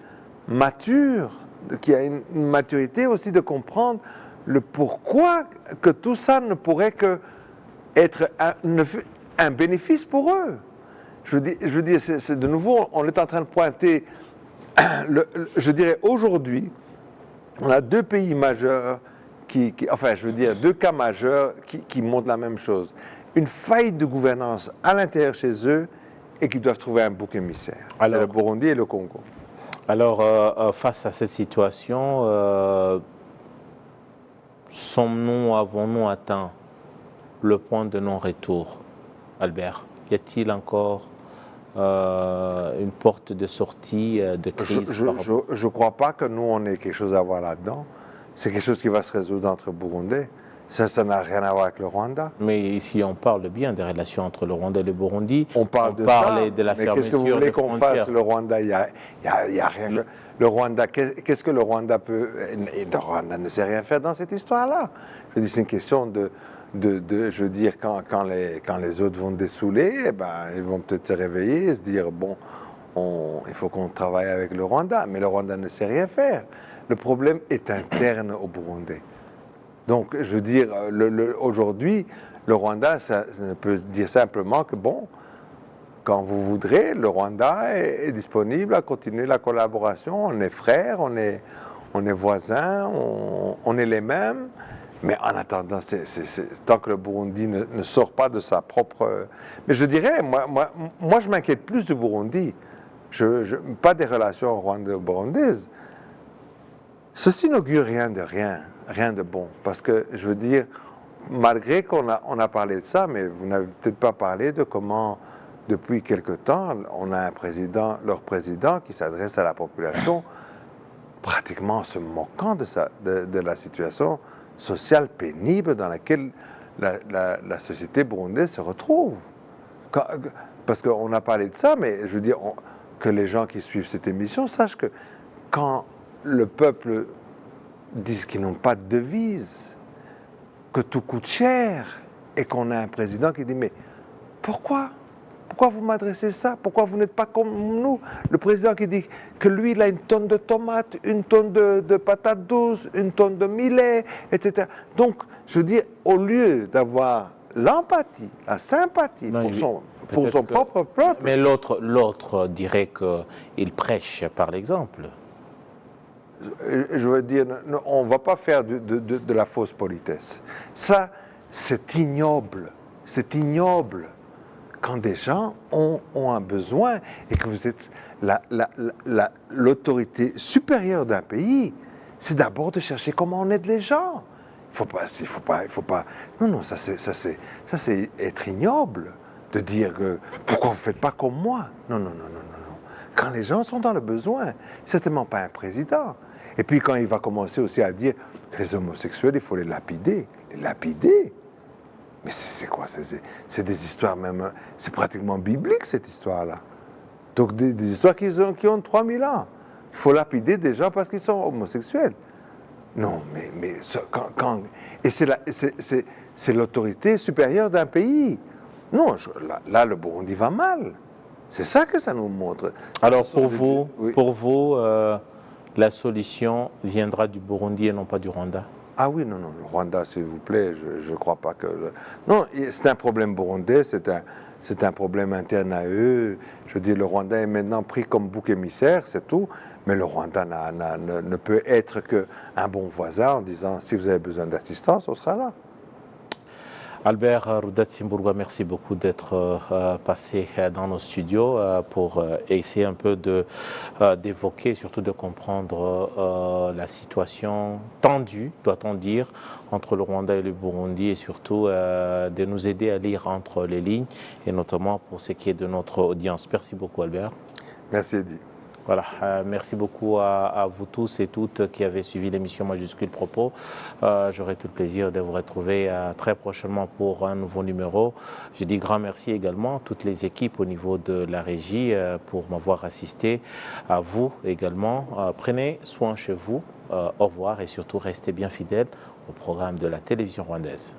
mature, qui a une maturité aussi de comprendre le pourquoi que tout ça ne pourrait que être un bénéfice pour eux? Je veux dire, c'est de nouveau, on est en train de pointer, je dirais aujourd'hui, on a deux pays majeurs, enfin je veux dire deux cas majeurs qui montrent la même chose. Une faillite de gouvernance à l'intérieur chez eux, et qui doivent trouver un bouc émissaire. C'est le Burundi et le Congo. Alors, face à cette situation, avons-nous atteint le point de non-retour, Albert? Y a-t-il encore une porte de sortie de crise? Je ne crois pas que nous, on ait quelque chose à voir là-dedans. C'est quelque chose qui va se résoudre entre Burundais. Ça n'a rien à voir avec le Rwanda. Mais ici, on parle bien des relations entre le Rwanda et le Burundi. On parle de ça, mais qu'est-ce que vous voulez qu'on fasse, le Rwanda? Il y a rien. Le Rwanda, qu'est-ce que le Rwanda peut... Et le Rwanda ne sait rien faire dans cette histoire-là. Je veux dire, c'est une question je veux dire, quand les autres vont dessouler, eh ben, ils vont peut-être se réveiller et se dire, bon, il faut qu'on travaille avec le Rwanda. Mais le Rwanda ne sait rien faire. Le problème est interne au Burundi. Donc, je veux dire, aujourd'hui, le Rwanda, ça peut dire simplement que, bon, quand vous voudrez, le Rwanda est disponible à continuer la collaboration. On est frères, on est voisins, on est les mêmes. Mais en attendant, tant que le Burundi ne sort pas de sa propre... Mais je dirais, moi je m'inquiète plus du Burundi. Pas des relations rwando-burundaises. Ceci n'augure rien de bon. Parce que, je veux dire, malgré qu'on a parlé de ça, mais vous n'avez peut-être pas parlé de comment, depuis quelque temps, on a leur président qui s'adresse à la population, pratiquement en se moquant de la situation sociale pénible dans laquelle la société burundaise se retrouve. Parce qu'on a parlé de ça, mais je veux dire que les gens qui suivent cette émission sachent que quand le peuple disent qu'ils n'ont pas de devise, que tout coûte cher, et qu'on a un président qui dit « Mais pourquoi vous m'adressez ça? Pourquoi vous n'êtes pas comme nous ?» Le président qui dit que lui, il a une tonne de tomates, une tonne de patates douces, une tonne de millet, etc. Donc, je veux dire, au lieu d'avoir l'empathie, la sympathie pour son propre peuple... Mais l'autre dirait qu'il prêche par l'exemple. Je veux dire, on ne va pas faire de la fausse politesse. Ça, c'est ignoble. C'est ignoble quand des gens ont un besoin et que vous êtes l'autorité supérieure d'un pays, c'est d'abord de chercher comment on aide les gens. Il faut pas. Non, ça c'est être ignoble de dire que pourquoi vous ne faites pas comme moi. Non. Quand les gens sont dans le besoin, certainement pas un président. Et puis quand il va commencer aussi à dire que les homosexuels, il faut les lapider. Les lapider? Mais c'est quoi? C'est des histoires même... C'est pratiquement biblique, cette histoire-là. Donc des histoires qui ont 3000 ans. Il faut lapider des gens parce qu'ils sont homosexuels. Non, mais et c'est l'autorité supérieure d'un pays. Non, là, le Burundi va mal. C'est ça que ça nous montre. Alors pour vous, la solution viendra du Burundi et non pas du Rwanda? Ah oui, non, le Rwanda, s'il vous plaît, je ne crois pas que... Non, c'est un problème burundais, c'est un problème interne à eux. Je veux dire, le Rwanda est maintenant pris comme bouc émissaire, c'est tout. Mais le Rwanda ne peut être qu'un bon voisin en disant, si vous avez besoin d'assistance, on sera là. Albert Rudatsimburwa, merci beaucoup d'être passé dans nos studios pour essayer un peu d'évoquer, surtout de comprendre la situation tendue, doit-on dire, entre le Rwanda et le Burundi et surtout de nous aider à lire entre les lignes et notamment pour ce qui est de notre audience. Merci beaucoup Albert. Merci Eddy. Voilà, merci beaucoup à vous tous et toutes qui avez suivi l'émission Majuscule Propos. J'aurai tout le plaisir de vous retrouver très prochainement pour un nouveau numéro. Je dis grand merci également à toutes les équipes au niveau de la régie pour m'avoir assisté. À vous également. Prenez soin chez vous. Au revoir et surtout restez bien fidèles au programme de la télévision rwandaise.